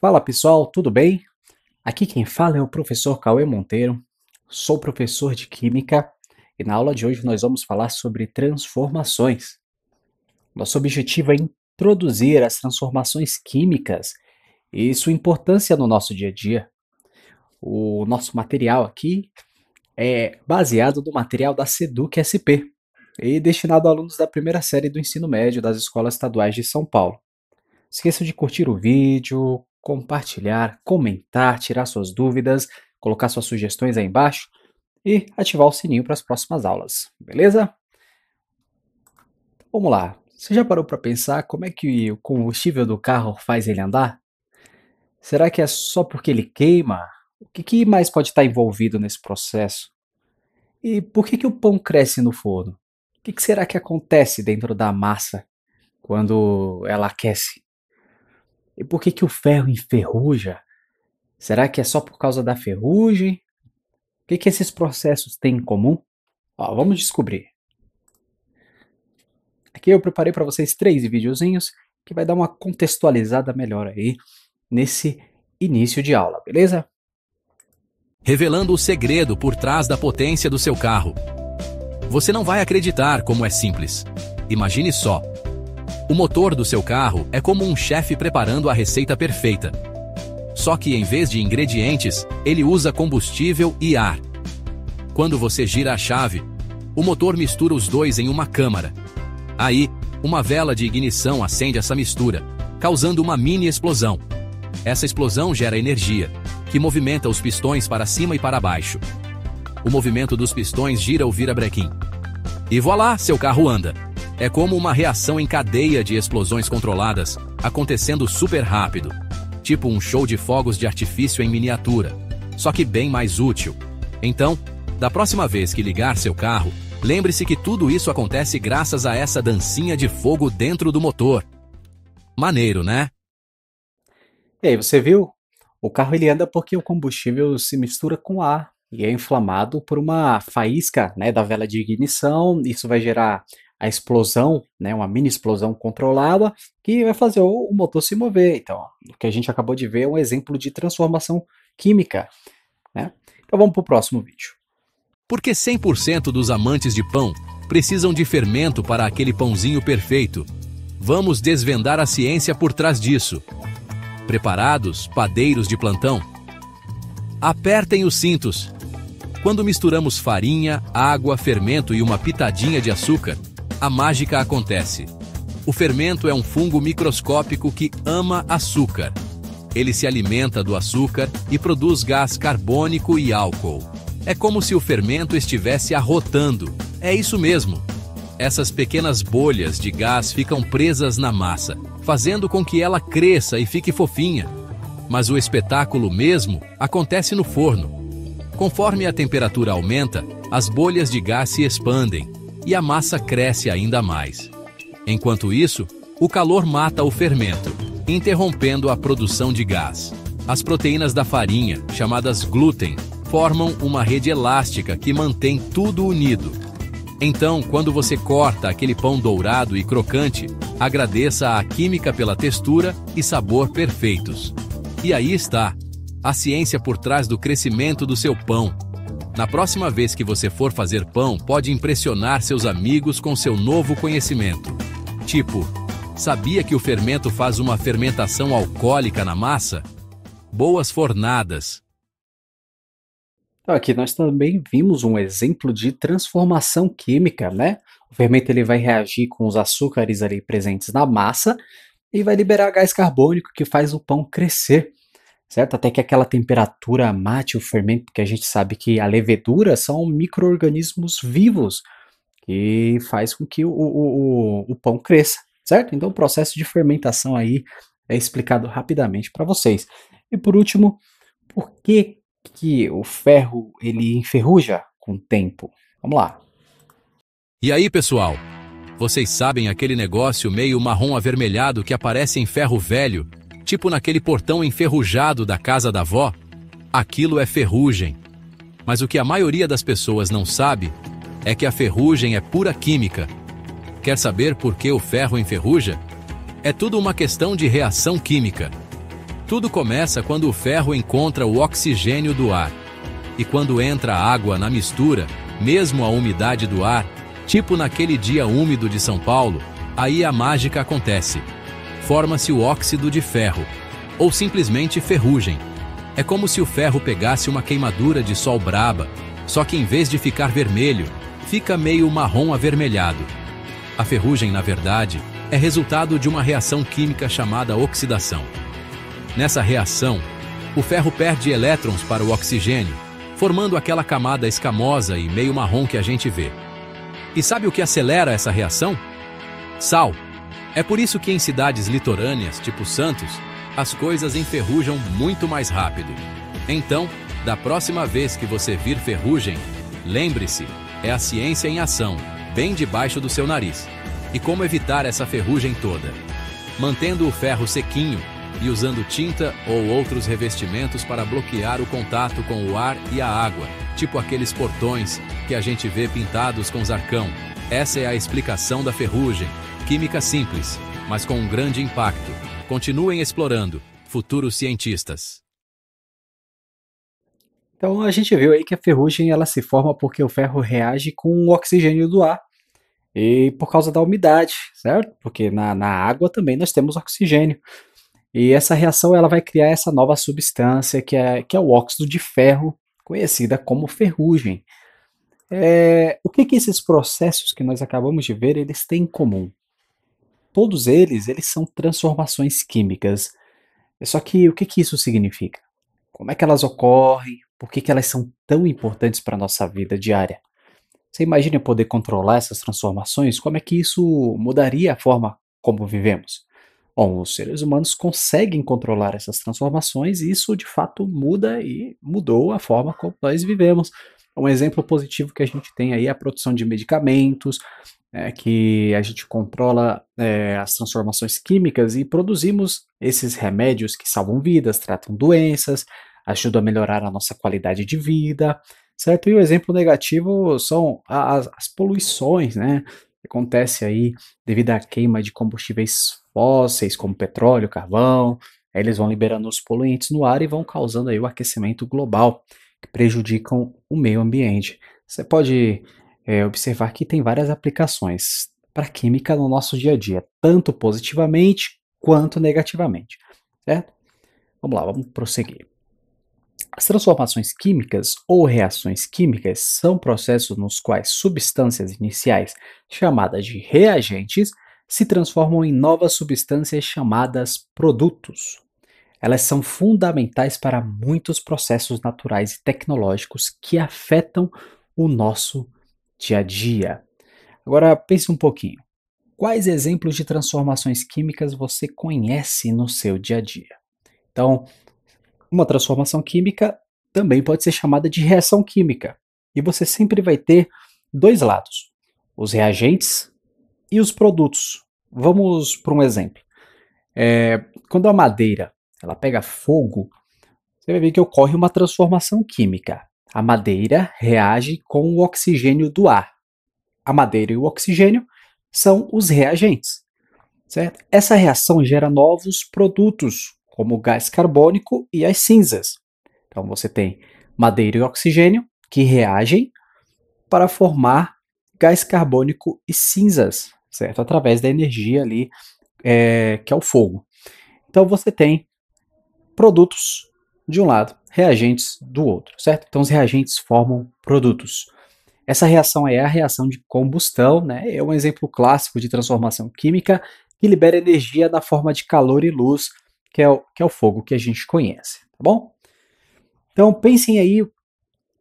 Fala pessoal, tudo bem? Aqui quem fala é o professor Cauê Monteiro, sou professor de Química e na aula de hoje nós vamos falar sobre transformações. Nosso objetivo é introduzir as transformações químicas e sua importância no nosso dia a dia. O nosso material aqui é baseado no material da SEDUC SP e destinado a alunos da primeira série do ensino médio das escolas estaduais de São Paulo. Esqueça de curtir o vídeo, compartilhar, comentar, tirar suas dúvidas, colocar suas sugestões aí embaixo e ativar o sininho para as próximas aulas, beleza? Vamos lá. Você já parou para pensar como é que o combustível do carro faz ele andar? Será que é só porque ele queima? O que mais pode estar envolvido nesse processo? E por que o pão cresce no forno? O que será que acontece dentro da massa quando ela aquece? E por que o ferro enferruja? Será que é só por causa da ferrugem? O que esses processos têm em comum? Ó, vamos descobrir. Aqui eu preparei para vocês 3 videozinhos que vai dar uma contextualizada melhor aí nesse início de aula, beleza? Revelando o segredo por trás da potência do seu carro. Você não vai acreditar como é simples. Imagine só. O motor do seu carro é como um chefe preparando a receita perfeita. Só que em vez de ingredientes, ele usa combustível e ar. Quando você gira a chave, o motor mistura os dois em uma câmara. Aí, uma vela de ignição acende essa mistura, causando uma mini explosão. Essa explosão gera energia, que movimenta os pistões para cima e para baixo. O movimento dos pistões gira o virabrequim. E voilá, seu carro anda. É como uma reação em cadeia de explosões controladas, acontecendo super rápido. Tipo um show de fogos de artifício em miniatura, só que bem mais útil. Então, da próxima vez que ligar seu carro, lembre-se que tudo isso acontece graças a essa dancinha de fogo dentro do motor. Maneiro, né? E aí, você viu? O carro ele anda porque o combustível se mistura com ar e é inflamado por uma faísca, né, da vela de ignição. Isso vai gerar a explosão, né, uma mini explosão controlada que vai fazer o motor se mover. Então, ó, o que a gente acabou de ver é um exemplo de transformação química, né? Então vamos para o próximo vídeo. Porque 100% dos amantes de pão precisam de fermento para aquele pãozinho perfeito. Vamos desvendar a ciência por trás disso. Preparados, padeiros de plantão? Apertem os cintos. Quando misturamos farinha, água, fermento e uma pitadinha de açúcar, a mágica acontece. O fermento é um fungo microscópico que ama açúcar. Ele se alimenta do açúcar e produz gás carbônico e álcool. É como se o fermento estivesse arrotando. É isso mesmo. Essas pequenas bolhas de gás ficam presas na massa, fazendo com que ela cresça e fique fofinha. Mas o espetáculo mesmo acontece no forno. Conforme a temperatura aumenta, as bolhas de gás se expandem e a massa cresce ainda mais. Enquanto isso, o calor mata o fermento, interrompendo a produção de gás. As proteínas da farinha, chamadas glúten, formam uma rede elástica que mantém tudo unido. Então, quando você corta aquele pão dourado e crocante, agradeça à química pela textura e sabor perfeitos. E aí está, a ciência por trás do crescimento do seu pão. Na próxima vez que você for fazer pão, pode impressionar seus amigos com seu novo conhecimento. Tipo, sabia que o fermento faz uma fermentação alcoólica na massa? Boas fornadas! Então, aqui nós também vimos um exemplo de transformação química, né? O fermento ele vai reagir com os açúcares ali presentes na massa e vai liberar gás carbônico que faz o pão crescer, certo? Até que aquela temperatura mate o fermento, porque a gente sabe que a levedura são micro-organismos vivos que faz com que o pão cresça, certo? Então o processo de fermentação aí é explicado rapidamente para vocês. E por último, por que o ferro ele enferruja com o tempo? Vamos lá. E aí, pessoal? Vocês sabem aquele negócio meio marrom avermelhado que aparece em ferro velho, tipo naquele portão enferrujado da casa da avó? Aquilo é ferrugem. Mas o que a maioria das pessoas não sabe é que a ferrugem é pura química. Quer saber por que o ferro enferruja? É tudo uma questão de reação química. Tudo começa quando o ferro encontra o oxigênio do ar. E quando entra água na mistura, mesmo a umidade do ar, tipo naquele dia úmido de São Paulo, aí a mágica acontece. Forma-se o óxido de ferro, ou simplesmente ferrugem. É como se o ferro pegasse uma queimadura de sol braba, só que em vez de ficar vermelho, fica meio marrom avermelhado. A ferrugem, na verdade, é resultado de uma reação química chamada oxidação. Nessa reação, o ferro perde elétrons para o oxigênio, formando aquela camada escamosa e meio marrom que a gente vê. E sabe o que acelera essa reação? Sal. É por isso que em cidades litorâneas, tipo Santos, as coisas enferrujam muito mais rápido. Então, da próxima vez que você vir ferrugem, lembre-se, é a ciência em ação, bem debaixo do seu nariz. E como evitar essa ferrugem toda? Mantendo o ferro sequinho e usando tinta ou outros revestimentos para bloquear o contato com o ar e a água, tipo aqueles portões que a gente vê pintados com zarcão. Essa é a explicação da ferrugem. Química simples, mas com um grande impacto. Continuem explorando, futuros cientistas. Então a gente viu aí que a ferrugem ela se forma porque o ferro reage com o oxigênio do ar e por causa da umidade, certo? Porque na água também nós temos oxigênio. E essa reação ela vai criar essa nova substância que é o óxido de ferro, conhecida como ferrugem. O que esses processos que nós acabamos de ver eles têm em comum? Todos eles são transformações químicas. Só que o que isso significa? Como é que elas ocorrem? Por que elas são tão importantes para a nossa vida diária? Você imagina poder controlar essas transformações? Como é que isso mudaria a forma como vivemos? Bom, os seres humanos conseguem controlar essas transformações e isso de fato muda e mudou a forma como nós vivemos. Um exemplo positivo que a gente tem aí é a produção de medicamentos, que a gente controla as transformações químicas e produzimos esses remédios que salvam vidas, tratam doenças, ajudam a melhorar a nossa qualidade de vida, certo? E o exemplo negativo são as poluições, né? Que acontece aí devido à queima de combustíveis fósseis, como petróleo, carvão, aí eles vão liberando os poluentes no ar e vão causando aí o aquecimento global, que prejudicam o meio ambiente. Você pode observar que tem várias aplicações para a química no nosso dia a dia, tanto positivamente quanto negativamente, certo? Vamos lá, vamos prosseguir. As transformações químicas ou reações químicas são processos nos quais substâncias iniciais, chamadas de reagentes, se transformam em novas substâncias chamadas produtos. Elas são fundamentais para muitos processos naturais e tecnológicos que afetam o nosso dia a dia. Agora pense um pouquinho. Quais exemplos de transformações químicas você conhece no seu dia a dia? Então, uma transformação química também pode ser chamada de reação química. E você sempre vai ter dois lados: os reagentes e os produtos. Vamos para um exemplo. Quando a madeira ela pega fogo, você vai ver que ocorre uma transformação química. A madeira reage com o oxigênio do ar. A madeira e o oxigênio são os reagentes, certo? Essa reação gera novos produtos, como o gás carbônico e as cinzas. Então você tem madeira e oxigênio que reagem para formar gás carbônico e cinzas, certo? Através da energia ali, que é o fogo. Então você tem produtos de um lado, reagentes do outro, certo? Então os reagentes formam produtos. Essa reação é a reação de combustão, né? É um exemplo clássico de transformação química que libera energia na forma de calor e luz, que é o fogo que a gente conhece, tá bom? Então pensem aí o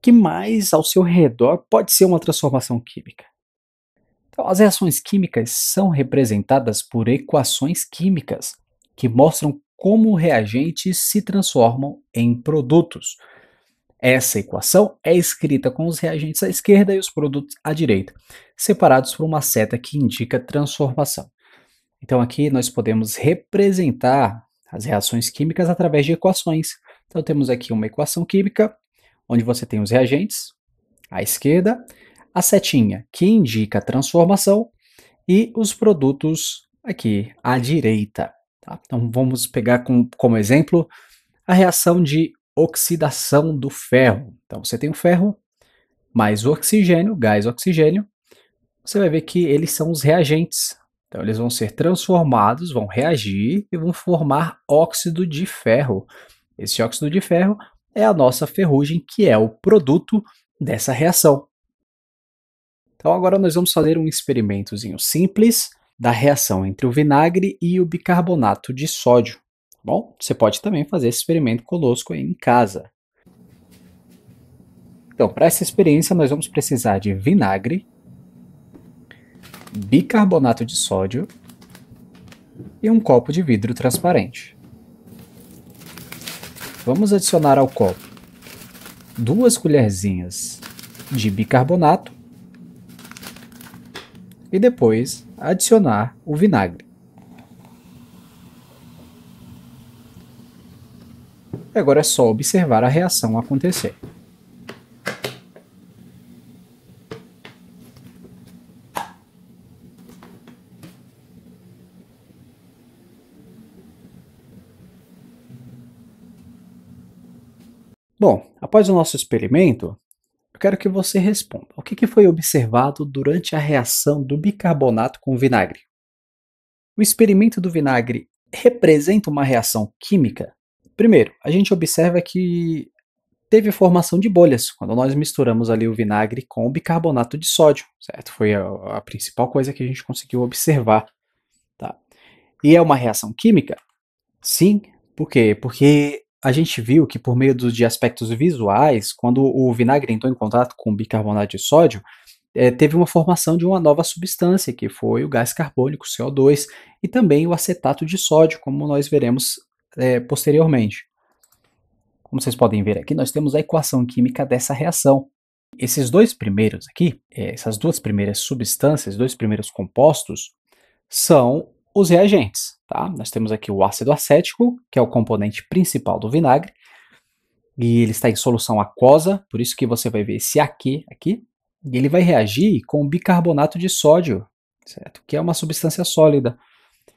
que mais ao seu redor pode ser uma transformação química. Então, as reações químicas são representadas por equações químicas que mostram como reagentes se transformam em produtos. Essa equação é escrita com os reagentes à esquerda e os produtos à direita, separados por uma seta que indica transformação. Então aqui nós podemos representar as reações químicas através de equações. Então temos aqui uma equação química, onde você tem os reagentes à esquerda, a setinha que indica a transformação e os produtos aqui à direita. tá? Então vamos pegar como exemplo a reação de oxidação do ferro. Então você tem o ferro mais o oxigênio, gás oxigênio, você vai ver que eles são os reagentes. Então eles vão ser transformados, vão reagir e vão formar óxido de ferro. Esse óxido de ferro é a nossa ferrugem, que é o produto dessa reação. Então agora nós vamos fazer um experimentozinho simples da reação entre o vinagre e o bicarbonato de sódio. Bom, você pode também fazer esse experimento conosco aí em casa. Então, para essa experiência, nós vamos precisar de vinagre, bicarbonato de sódio e um copo de vidro transparente. Vamos adicionar ao copo 2 colherzinhas de bicarbonato e depois adicionar o vinagre. Agora é só observar a reação acontecer. Bom, após o nosso experimento, eu quero que você responda. O que foi observado durante a reação do bicarbonato com o vinagre? O experimento do vinagre representa uma reação química? Primeiro, a gente observa que teve formação de bolhas quando nós misturamos ali o vinagre com o bicarbonato de sódio, certo? Foi a principal coisa que a gente conseguiu observar, tá? E é uma reação química? Sim. Por quê? Porque a gente viu que por meio de aspectos visuais, quando o vinagre entrou em contato com o bicarbonato de sódio, teve uma formação de uma nova substância, que foi o gás carbônico, CO2, e também o acetato de sódio, como nós veremos posteriormente. Como vocês podem ver aqui, nós temos a equação química dessa reação. Esses dois primeiros aqui, essas duas primeiras substâncias, dois primeiros compostos, são os reagentes, tá? Nós temos aqui o ácido acético, que é o componente principal do vinagre, e ele está em solução aquosa, por isso que você vai ver esse aqui, e ele vai reagir com o bicarbonato de sódio, certo? Que é uma substância sólida.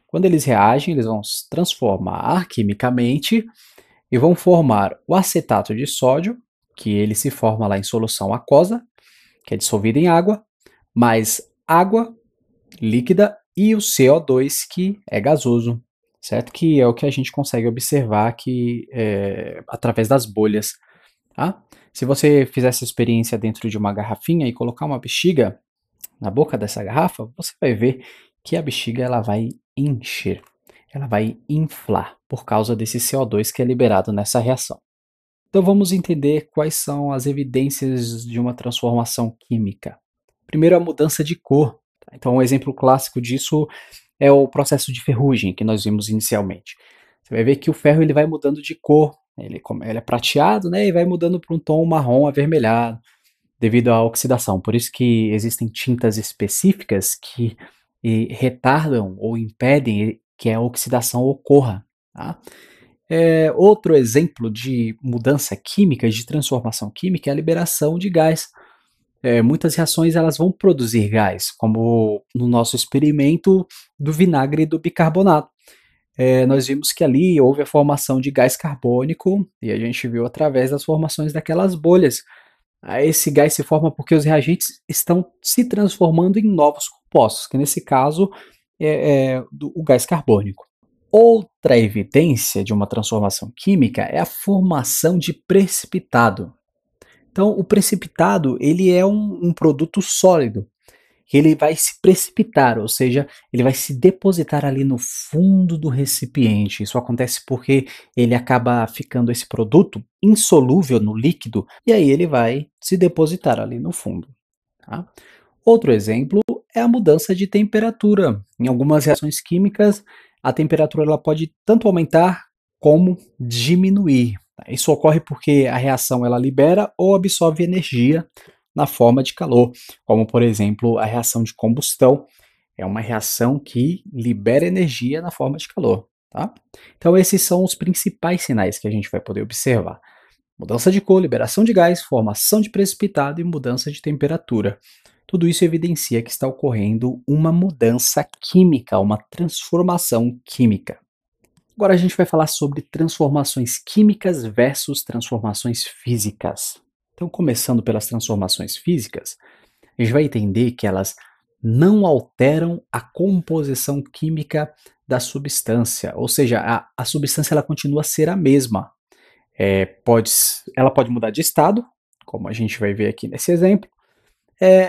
Quando eles reagem, eles vão se transformar quimicamente e vão formar o acetato de sódio, que ele se forma lá em solução aquosa, que é dissolvida em água, mais água líquida e o CO2, que é gasoso, certo? Que é o que a gente consegue observar aqui através das bolhas, tá? Se você fizer essa experiência dentro de uma garrafinha e colocar uma bexiga na boca dessa garrafa, você vai ver que a bexiga ela vai encher, ela vai inflar por causa desse CO2 que é liberado nessa reação. Então vamos entender quais são as evidências de uma transformação química. Primeiro, a mudança de cor. Então um exemplo clássico disso é o processo de ferrugem que nós vimos inicialmente. Você vai ver que o ferro ele vai mudando de cor, ele é prateado, né, e vai mudando para um tom marrom avermelhado, devido à oxidação. Por isso que existem tintas específicas que retardam ou impedem que a oxidação ocorra, tá? Outro exemplo de mudança química, de transformação química, é a liberação de gás. Muitas reações elas vão produzir gás, como no nosso experimento do vinagre e do bicarbonato. Nós vimos que ali houve a formação de gás carbônico e a gente viu através das formações daquelas bolhas. Esse gás se forma porque os reagentes estão se transformando em novos compostos, que nesse caso o gás carbônico. Outra evidência de uma transformação química é a formação de precipitado. Então, o precipitado ele é um produto sólido, que ele vai se precipitar, ou seja, ele vai se depositar ali no fundo do recipiente. Isso acontece porque ele acaba ficando esse produto insolúvel no líquido e aí ele vai se depositar ali no fundo. Tá? Outro exemplo é a mudança de temperatura. Em algumas reações químicas, a temperatura ela pode tanto aumentar como diminuir. Isso ocorre porque a reação ela libera ou absorve energia na forma de calor, como por exemplo a reação de combustão, é uma reação que libera energia na forma de calor, tá? Então esses são os principais sinais que a gente vai poder observar. Mudança de cor, liberação de gás, formação de precipitado e mudança de temperatura. Tudo isso evidencia que está ocorrendo uma mudança química, uma transformação química. Agora a gente vai falar sobre transformações químicas versus transformações físicas. Então, começando pelas transformações físicas, a gente vai entender que elas não alteram a composição química da substância, ou seja, a substância ela continua a ser a mesma. Ela pode mudar de estado, como a gente vai ver aqui nesse exemplo,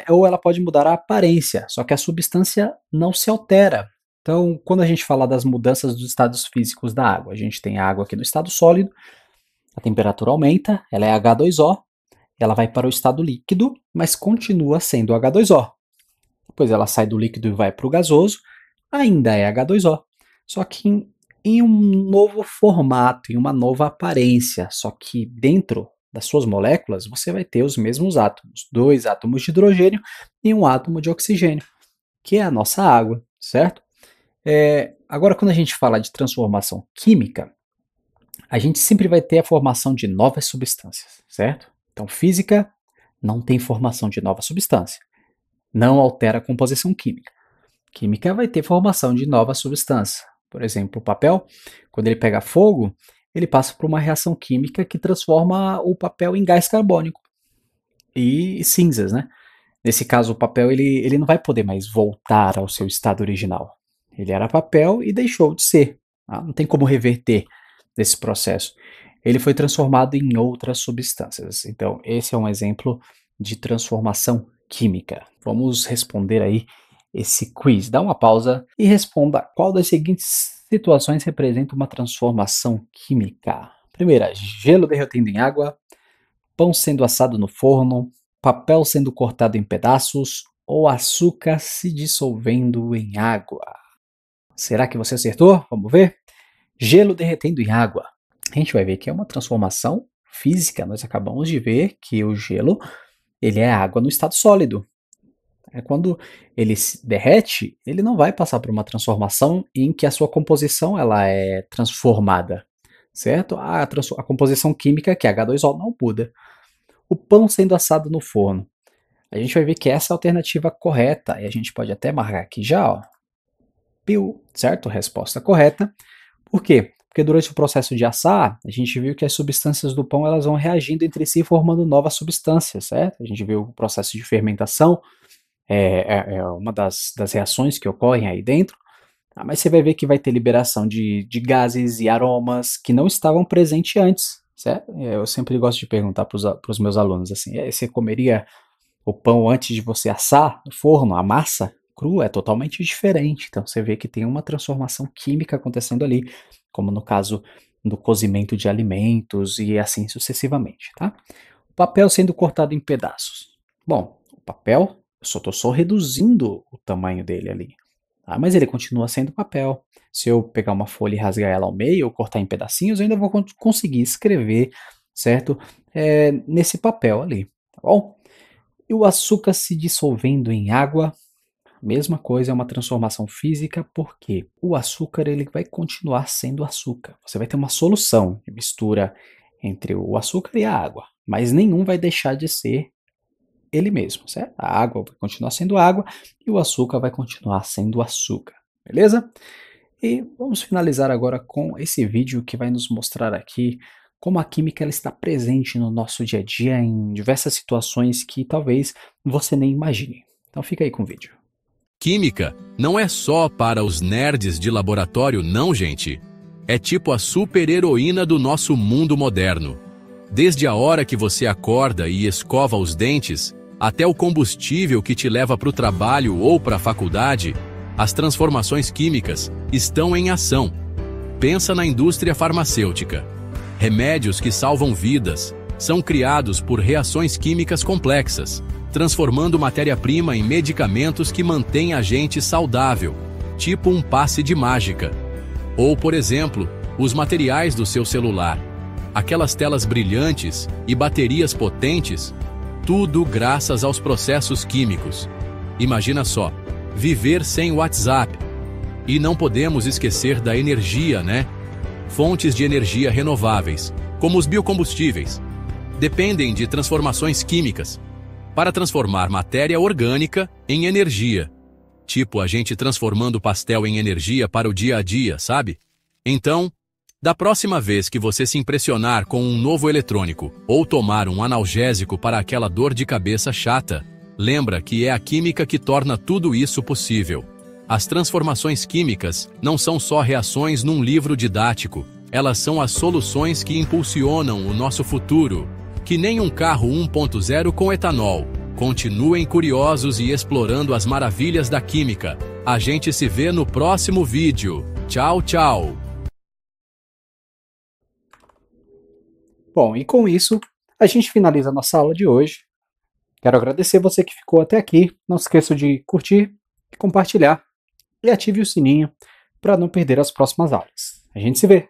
ou ela pode mudar a aparência, só que a substância não se altera. Então, quando a gente fala das mudanças dos estados físicos da água, a gente tem a água aqui no estado sólido, a temperatura aumenta, ela é H2O, ela vai para o estado líquido, mas continua sendo H2O. Depois ela sai do líquido e vai para o gasoso, ainda é H2O, só que em um novo formato, em uma nova aparência, só que dentro das suas moléculas você vai ter os mesmos átomos, 2 átomos de hidrogênio e um átomo de oxigênio, que é a nossa água, certo? Agora, quando a gente fala de transformação química, a gente sempre vai ter a formação de novas substâncias, certo? Então, física não tem formação de nova substância, não altera a composição química. Química vai ter formação de nova substância. Por exemplo, o papel, quando ele pega fogo, ele passa por uma reação química que transforma o papel em gás carbônico e cinzas, né? Nesse caso, o papel ele não vai poder mais voltar ao seu estado original. Ele era papel e deixou de ser. Tá? Não tem como reverter esse processo. Ele foi transformado em outras substâncias. Então, esse é um exemplo de transformação química. Vamos responder aí esse quiz. Dá uma pausa e responda qual das seguintes situações representa uma transformação química. Primeira, gelo derretendo em água, pão sendo assado no forno, papel sendo cortado em pedaços ou açúcar se dissolvendo em água. Será que você acertou? Vamos ver? Gelo derretendo em água. A gente vai ver que é uma transformação física. Nós acabamos de ver que o gelo ele é água no estado sólido. Quando ele se derrete, ele não vai passar por uma transformação em que a sua composição ela é transformada, certo? A composição química, que é H2O, não muda. O pão sendo assado no forno. A gente vai ver que essa é a alternativa correta, e a gente pode até marcar aqui já, ó. Piu, certo? Resposta correta. Por quê? Porque durante o processo de assar, a gente viu que as substâncias do pão elas vão reagindo entre si, formando novas substâncias, certo? A gente viu o processo de fermentação, é uma das reações que ocorrem aí dentro, mas você vai ver que vai ter liberação de gases e aromas que não estavam presentes antes, certo? Eu sempre gosto de perguntar para os meus alunos assim, você comeria o pão antes de você assar no forno, a massa crua é totalmente diferente, então você vê que tem uma transformação química acontecendo ali, como no caso do cozimento de alimentos e assim sucessivamente, tá? O papel sendo cortado em pedaços. Bom, o papel eu só estou só reduzindo o tamanho dele ali. Tá? Mas ele continua sendo papel. Se eu pegar uma folha e rasgar ela ao meio ou cortar em pedacinhos, eu ainda vou conseguir escrever, certo? Nesse papel ali, tá bom? E o açúcar se dissolvendo em água, mesma coisa, é uma transformação física, porque o açúcar ele vai continuar sendo açúcar. Você vai ter uma solução de mistura entre o açúcar e a água, mas nenhum vai deixar de ser ele mesmo, certo? A água vai continuar sendo água e o açúcar vai continuar sendo açúcar, beleza? E vamos finalizar agora com esse vídeo que vai nos mostrar aqui como a química ela está presente no nosso dia a dia em diversas situações que talvez você nem imagine. Então fica aí com o vídeo. Química não é só para os nerds de laboratório, não, gente. É tipo a super-heroína do nosso mundo moderno. Desde a hora que você acorda e escova os dentes, até o combustível que te leva para o trabalho ou para a faculdade, as transformações químicas estão em ação. Pensa na indústria farmacêutica. Remédios que salvam vidas são criados por reações químicas complexas, transformando matéria-prima em medicamentos que mantêm a gente saudável, tipo um passe de mágica. Ou, por exemplo, os materiais do seu celular, aquelas telas brilhantes e baterias potentes, tudo graças aos processos químicos. Imagina só, viver sem WhatsApp. E não podemos esquecer da energia, né? Fontes de energia renováveis, como os biocombustíveis, dependem de transformações químicas para transformar matéria orgânica em energia. Tipo a gente transformando pastel em energia para o dia a dia, sabe? Então, Da próxima vez que você se impressionar com um novo eletrônico ou tomar um analgésico para aquela dor de cabeça chata, lembra que é a química que torna tudo isso possível. As transformações químicas não são só reações num livro didático, elas são as soluções que impulsionam o nosso futuro. Que nem um carro 1.0 com etanol. Continuem curiosos e explorando as maravilhas da química. A gente se vê no próximo vídeo. Tchau, tchau! Bom, e com isso, a gente finaliza a nossa aula de hoje. Quero agradecer você que ficou até aqui. Não se esqueça de curtir, compartilhar e ative o sininho para não perder as próximas aulas. A gente se vê!